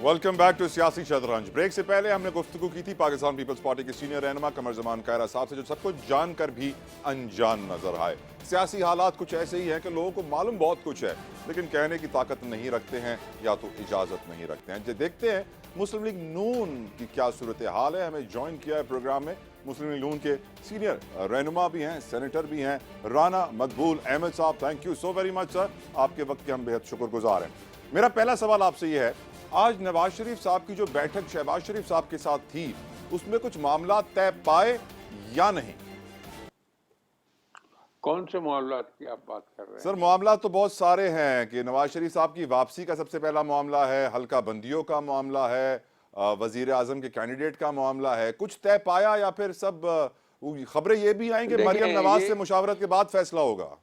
Welcome back to सियासी शतरंज। Break से पहले हमने गुफ्तगू की थी पाकिस्तान पीपल्स पार्टी के सीनियर रहनुमा कमर जमान कायरा साहब से, जो सबको जानकर भी अनजान नजर आए। सियासी हालात कुछ ऐसे ही हैं कि लोगों को मालूम बहुत कुछ है, लेकिन कहने की ताकत नहीं रखते हैं या तो इजाजत नहीं रखते हैं। जो देखते हैं मुस्लिम लीग नून की क्या सूरत हाल है। हमें ज्वाइन किया है प्रोग्राम में मुस्लिम लीग नून के सीनियर रहनुमा भी हैं, सेनेटर भी हैं, राना मकबूल अहमद साहब। Thank you so very much sir, आपके वक्त के हम बेहद शुक्रगुजार हैं। मेरा पहला सवाल आपसे ये है, आज नवाज शरीफ साहब की जो बैठक शहबाज शरीफ साहब के साथ थी, उसमें कुछ मामला तय पाए या नहीं? कौन से मामलात की आप बात कर रहे हैं? सर मामला तो बहुत सारे हैं कि नवाज शरीफ साहब की वापसी का सबसे पहला मामला है, हल्का बंदियों का मामला है, वजीर आजम के कैंडिडेट का मामला है। कुछ तय पाया या फिर सब खबरें ये भी आई कि मरियम नवाज से मुशावरत के बाद फैसला होगा?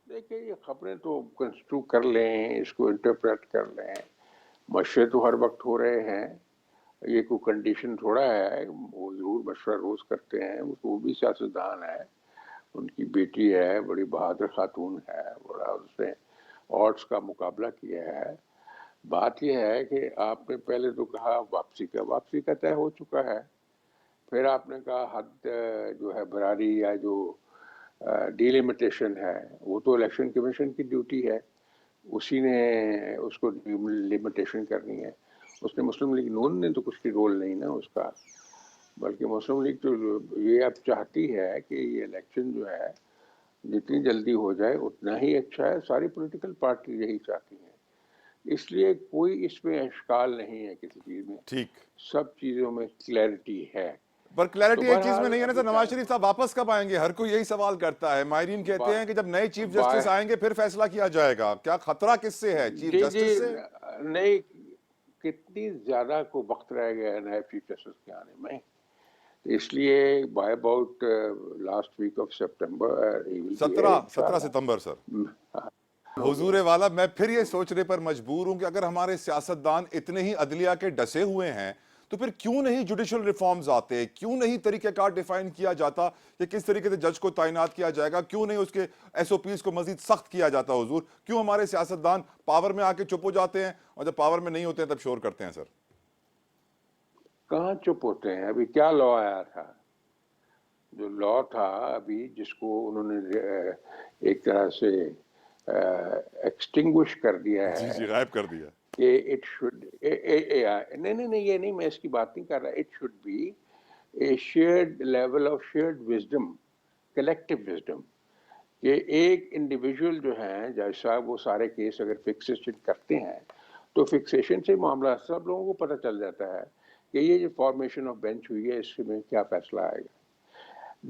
देखिए, ये खबरें तो कंस्ट्रू कर लें, इसको इंटरप्रेट कर लें, मशवरे तो हर वक्त हो रहे हैं। ये कोई कंडीशन थोड़ा है, वो जरूर मशवरा रोज करते हैं। वो भी सियासतदान है, उनकी बेटी है, बड़ी बहादुर खातून है, बड़ा उसने ऑड्स का मुकाबला किया है। बात यह है कि आपने पहले तो कहा वापसी का तय हो चुका है। फिर आपने कहा हद जो है बरारी या जो डिलिमिटेशन है, वो तो इलेक्शन कमीशन की ड्यूटी है, उसी ने उसको लिमिटेशन करनी है। उसने मुस्लिम लीग नून ने तो कुछ की रोल नहीं ना उसका, बल्कि मुस्लिम लीग तो ये अब चाहती है कि ये इलेक्शन जो है जितनी जल्दी हो जाए उतना ही अच्छा है। सारी पॉलिटिकल पार्टी यही चाहती हैं, इसलिए कोई इसमें इश्काल नहीं है किसी चीज में। ठीक, सब चीजों में क्लैरिटी है। पर तो क्लैरिटी एक चीज में बहरहाल नहीं है ना सर, नवाज शरीफ साहब वापस कब आएंगे? हर कोई यही सवाल करता है। माहिरीन कहते हैं कि जब नए चीफ जस्टिस आएंगे फिर फैसला किया जाएगा। क्या खतरा किससे है, चीफ जी जस्टिस से? नहीं, कितनी ज्यादा को वक्त रह गया है नए चीफ जस्टिस के आने में, इसलिए by about last week of सितंबर 17 सितंबर सर। हुजूर वाला, मैं फिर ये सोचने पर मजबूर हूं कि अगर हमारे सियासतदान इतने ही अदलिया के डसे हुए हैं तो फिर क्यों नहीं जुडिशल रिफॉर्म्स आते? क्यों नहीं तरीक़ेकार डिफाइन किया जाता कि किस तरीके से जज को तैनात किया जाएगा? क्यों नहीं उसके एसओपीज को मजीद सख्त किया जाता? हुजूर, क्यों हमारे सियासतदान पावर में आके चुप हो जाते हैं और जब पावर में नहीं होते हैं तब शोर करते हैं? सर कहाँ चुप होते हैं? अभी क्या लॉ आया था? जो लॉ था अभी, जिसको उन्होंने एक तरह से एक्सटिंग्विश कर दिया जी है जी, गायब कर दिया कि इट शुड नहीं, ये नहीं, मैं इसकी बात नहीं कर रहा। It should be A shared level of shared wisdom, collective wisdom, कि एक इंडिविजुअल जो है जज साहब, वो सारे केस अगर फिक्सेशन करते हैं तो फिक्सेशन से मामला सब लोगों को पता चल जाता है कि ये जो फॉर्मेशन ऑफ बेंच हुई है इसमें क्या फैसला आएगा।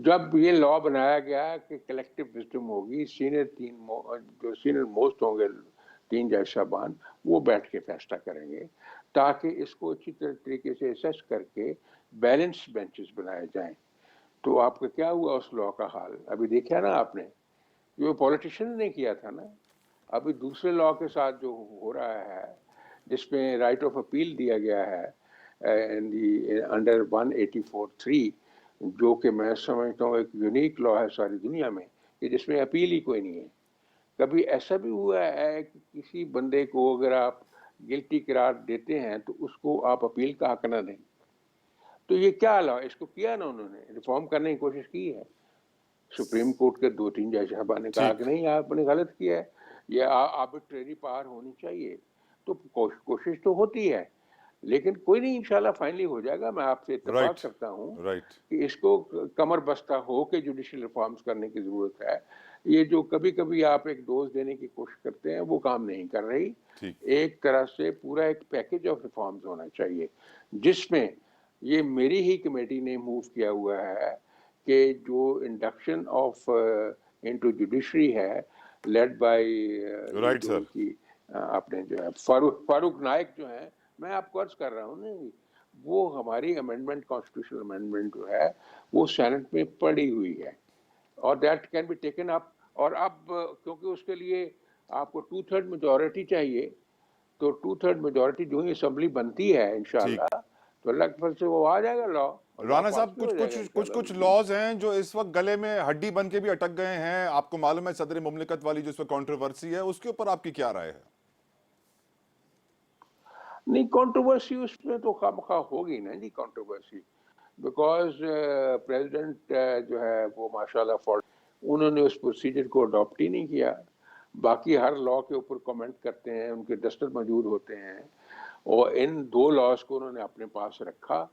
जब ये लॉ बनाया गया कि कलेक्टिव विजडम होगी, जो सीनियर मोस्ट होंगे 3 जज साहबान, वो बैठ के फैसला करेंगे, ताकि इसको अच्छी तरीके से असेस करके बैलेंस बेंचेस बनाए जाएं। तो आपका क्या हुआ उस लॉ का हाल? अभी देखा ना आपने, जो पॉलिटिशियन ने किया था ना। अभी दूसरे लॉ के साथ जो हो रहा है, जिसमें राइट ऑफ अपील दिया गया है अंडर 184(3), जो कि मैं समझता हूँ एक यूनिक लॉ है सारी दुनिया में, कि जिसमें अपील ही कोई नहीं है। कभी ऐसा भी हुआ है कि किसी बंदे को अगर आप गिल्टी करार देते हैं तो उसको आप अपील का हक ना दें? तो ये क्या लॉ? इसको किया ना उन्होंने, रिफॉर्म करने की कोशिश की है। सुप्रीम कोर्ट के 2-3 जज साहबान ने कहा कि नहीं, आपने गलत किया है, ये आर्बिट्रेरी पावर होनी चाहिए। तो कोशिश तो होती है, लेकिन कोई नहीं, इंशाल्लाह फाइनली हो जाएगा। मैं आपसे इत्तेफाक करता हूँ कि इसको कमर बस्ता हो के जुडिशियल रिफॉर्म्स करने की जरूरत है। ये जो कभी कभी आप एक डोज देने की कोशिश करते हैं, वो काम नहीं कर रही। एक तरह से पूरा एक पैकेज ऑफ रिफॉर्म्स होना चाहिए, जिसमें ये मेरी ही कमेटी ने मूव किया हुआ है कि जो इंडक्शन ऑफ इनटू जुडिशरी है, लेड बाय आपने जो है फारूक नाइक जो है, मैं आपको अर्ज कर रहा हूँ ना, वो हमारी अमेंडमेंट, कॉन्स्टिट्यूशनल अमेंडमेंट जो है वो सेनेट में पड़ी हुई है, और that can be taken up. और अब क्योंकि उसके लिए आपको 2/3 मेजॉरिटी चाहिए, तो 2/3 मेजॉरिटी जो ही असेंबली बनती है इंशाल्लाह, तो अल्लाह के फजल से वो आ जाएगा लॉ। राना साहब, कुछ लॉज हैं जो इस वक्त गले में हड्डी बन के भी अटक गए हैं। आपको मालूम है सदर मुमलिकत वाली जो इस वक्त कंट्रोवर्सी है, उसके ऊपर आपकी क्या राय है? नहीं, कंट्रोवर्सी उसमें तो खामखा होगी ना जी, कंट्रोवर्सी, बिकॉज प्रेसिडेंट जो है वो माशाल्लाह फॉर उन्होंने उस प्रोसीजर को अडॉप्ट ही नहीं किया। बाकी हर लॉ के ऊपर कमेंट करते हैं, उनके डस्टर मौजूद होते हैं, और इन दो लॉज को उन्होंने अपने पास रखा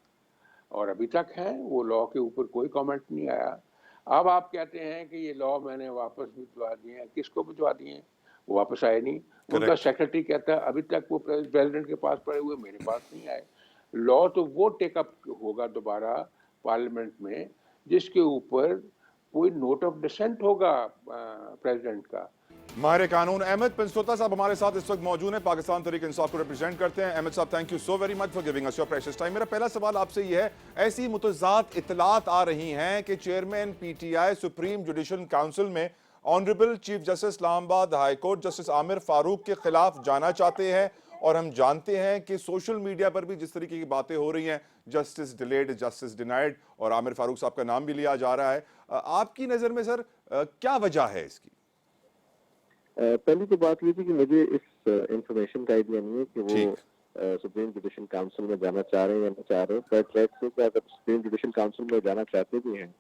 और अभी तक है, वो लॉ के ऊपर कोई कमेंट नहीं आया। अब आप कहते हैं कि ये लॉ मैंने वापस भिजवा दिए हैं, किसको भिजवा दिए हैं? वो वापस आए नहीं। उनका करेक्ट। सेक्रेटरी कहता है अभी तक वो प्रेसिडेंट के पास पड़े हुए, मेरे पास नहीं आए। लॉ तो वो टेकअप होगा दोबारा पार्लियामेंट में जिसके ऊपर कोई नोट ऑफ डिसेंट होगा प्रेसिडेंट का। माहिर कानून अहमद पंचतोता साहब हमारे साथ इस वक्त मौजूद हैं, पाकिस्तान तहरीक इंसाफ को रिप्रेजेंट करते हैं। अहमद साहब, thank you so very much for giving us your precious time. मेरा पहला सवाल आपसे ये है, ऐसी मुतज़ाद इतलात आ रही हैं कि chairman PTI supreme judicial council में honourable chief justice Islamabad high court justice Aamir Farooq के खिलाफ जाना चाहते हैं, और हम जानते हैं कि सोशल मीडिया पर भी जिस तरीके की बातें हो रही हैं, जस्टिस डिलेड, जस्टिस डिनाइड, और आमिर फारूक साहब का नाम भी लिया जा रहा है, आपकी नज़र में सर क्या वजह है इसकी? पहली तो बात ये थी कि मुझे इस इंफॉर्मेशन का आइडिया नहीं है कि ठीक। वो सुप्रीम जुडिशल काउंसिल में जाना चाह रहे हैं या नहीं चाह रहे, बट लेट्स से कि अगर सुप्रीम जुडिशल काउंसिल में जाना चाहते भी हैं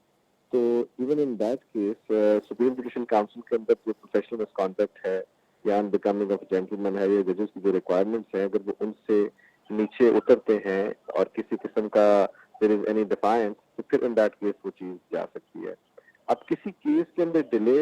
तो even in that case supreme judicial council के अंदर जो प्रोफेशनल मिसकॉन्डक्ट है या अनबिकमिंग ऑफ जेंटलमैन है, या जजेस की जो रिक्वायरमेंट्स हैं, अगर वो उनसे नीचे उतरते हैं और किसी किस्म का देयर इज एनी डिफायंस, तो फिर इन दैट केस वो चीज जा सकती है। अब किसी केस के अंदर डिले,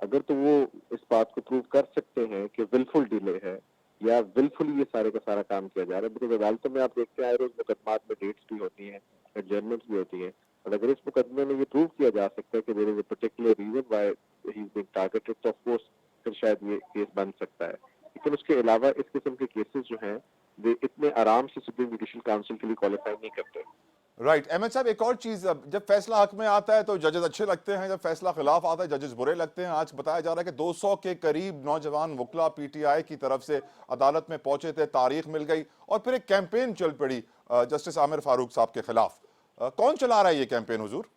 अगर तो वो इस बात को प्रूव कर सकते हैं कि विलफुल डिले है या विलफुली ये सारे का सारा काम किया जा रहा है, बिकॉज अदालतों में आप देखते हैं रोज मुकदमात में डेट्स भी होती हैं, एडजर्नमेंट्स भी होती हैं, और अगर इस मुकदमे में ये प्रूव किया जा सकता है कि there is a particular reason why he is being targeted, तो ऑफ कोर्स फिर शायद ये केस बन सकता है। लेकिन उसके अलावा इस किस्म के केसेस जो हैं वे इतने आराम से सुप्रीम जुडिशल काउंसिल के लिए क्वालिफाई नहीं करते। राइट। अहमद साहब, एक और चीज, जब फैसला हक में आता है तो जजेस अच्छे लगते हैं, जब फैसला खिलाफ आता है जजेस बुरे लगते हैं। आज बताया जा रहा है कि 200 के करीब नौजवान वकला पीटीआई की तरफ से अदालत में पहुंचे थे, तारीख मिल गई और फिर एक कैंपेन चल पड़ी जस्टिस आमिर फारूक साहब के खिलाफ। कौन चला रहा है ये कैंपेन हुजूर?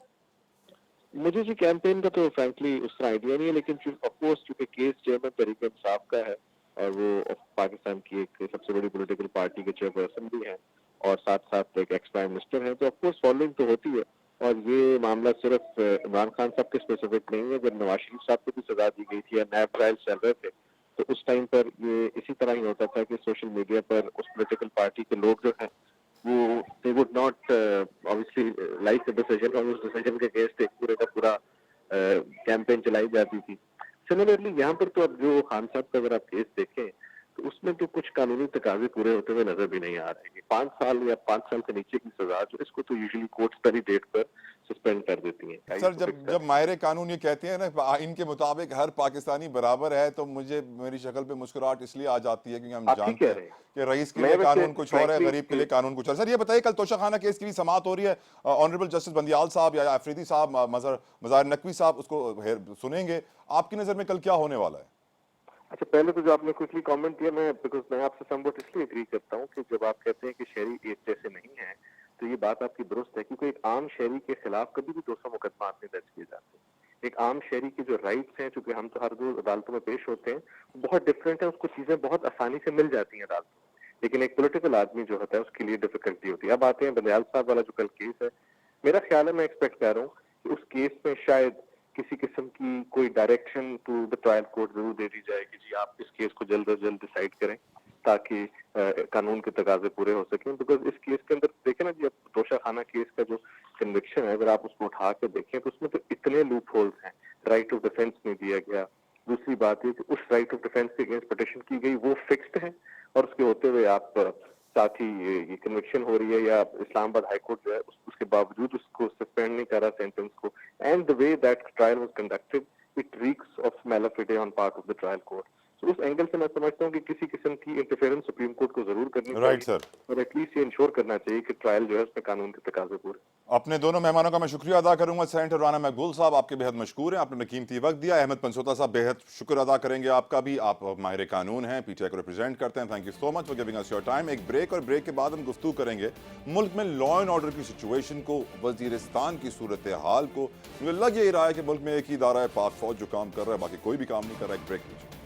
मुझे जी कैंपेन का तो फ्रैंकली उस तरह आइडिया नहीं है, लेकिन ऑफ कोर्स चूंकि केस चेयरमैन तहरीक इंसाफ का है और वो पाकिस्तान की एक सबसे बड़ी पॉलिटिकल पार्टी के चेयरपर्सन भी हैं और साथ साथ एक एक्स प्राइम मिनिस्टर हैं, तो ऑफ कोर्स फॉलोइंग तो होती है। और ये मामला सिर्फ इमरान खान साहब के स्पेसिफिक नहीं है। जब नवाज शरीफ साहब को भी सजा दी गई थी या नैब ट्रायल चल रहे थे, तो उस टाइम पर ये इसी तरह ही होता था कि सोशल मीडिया पर उस पॉलिटिकल पार्टी के लोग जो हैं वो they would not obviously like the decision, और उस डिसीजन के अगेंस्ट एक पूरे का पूरा कैंपेन चलाई जाती थी। सिमिलरली यहाँ पर तो अब जो खान साहब का अगर आप केस देखें तो उसमें तो कुछ कानूनी तकाजे पूरे होते हुए नजर भी नहीं आ रहे हैं। 5 साल या 5 साल के नीचे की सजा जो इसको तो यूजुअली कोर्ट सारी डेट पर सस्पेंड कर देती हैं। सर, जब माहिर कानून ये कहते हैं ना आइन के मुताबिक हर पाकिस्तानी बराबर है, तो मुझे मेरी शक्ल पे मुस्कुराहट इसलिए आ जाती है क्योंकि हम जानते हैं कि रईस के लिए कानून कुछ और है, गरीब के लिए कानून कुछ और। सर ये बताइए, कल तोशाखाना केस की भी समाअत हो रही है, ऑनरेबल जस्टिस बंदियाल साहब या अफरीदी साहब, मज़ार नकवी साहब उसको सुनेंगे, आपकी नजर में कल क्या होने वाला है? अच्छा, पहले तो जो आपने क्विकली कमेंट किया, मैं आपसे समवट इसलिए एग्री करता हूँ कि जब आप कहते हैं कि शहरी एक जैसे नहीं है, तो ये बात आपकी दुरुस्त है, क्योंकि एक आम शहरी के खिलाफ कभी भी 200 मुकदमा नहीं दर्ज किए जाते। एक आम शहरी की जो राइट्स हैं, चूंकि हम तो हर रोज अदालतों में पेश होते हैं, बहुत डिफरेंट है, उसको चीजें बहुत आसानी से मिल जाती हैं अदालतों में, लेकिन एक पॉलिटिकल आदमी जो होता है उसके लिए डिफिकल्टी होती है। अब आते हैं बंदियाल साहब वाला जो कल केस है, मेरा ख्याल है, मैं एक्सपेक्ट कर रहा हूँ कि उस केस में शायद किसी किस्म की कोई direction to the trial court जरूर दे दी जाए कि जी आप इस केस को जल्द अज जल्द डिसाइड करें ताकि कानून के तकाजे पूरे हो सकें। बिकॉज इस केस के अंदर देखें ना जी, अब तोशाखाना केस का जो कन्विक्शन है, अगर आप उसको उठा के देखें तो उसमें तो इतने लूप होल्स हैं। राइट ऑफ डिफेंस नहीं दिया गया, दूसरी बात ये कि उस राइट ऑफ डिफेंस के अगेंस्ट पिटीशन की गई वो फिक्स्ड है, और उसके होते हुए आप साथ ही ये कन्विक्शन हो रही है या इस्लामाबाद हाई कोर्ट जो है उसके बावजूद उसको सस्पेंड नहीं कर रहा सेंटेंस को, and the way that trial was conducted it reeks of smell of day on part of the trial court. तो उस एंगल से मैं समझता हूँ कि किसी किस्म की इंटरफेरेंस सुप्रीम कोर्ट को जरूर करनी चाहिए, सर, और एटलीस्ट ये इंश्योर करना चाहिए कि ट्रायल जो है उसमें कानून के तकाजे पूरे। अपने दोनों मेहमानों का मैं शुक्रिया अदा करूंगा। सेनेटर राना मकबूल साहब, आपके बेहद मशकूर हैं, आपने कीमती वक्त दिया। अहमद पंचतोता साहब, बेहद शुक्र अदा करेंगे आपका भी, आप माहिर कानून हैं, पीटीआई को रिप्रेजेंट करते हैं। Thank you so much for giving us your time. एक ब्रेक, और ब्रेक के बाद हम गुफ्तगू करेंगे मुल्क में लॉ एंड ऑर्डर की सिचुएशन को, वजीरिस्तान की सूरत हाल को। मुझे लग यही रहा है कि मुल्क में एक ही इदारा है पाक फौज जो काम कर रहा है, बाकी कोई भी काम नहीं कर रहा है। एक ब्रेक लीजिए।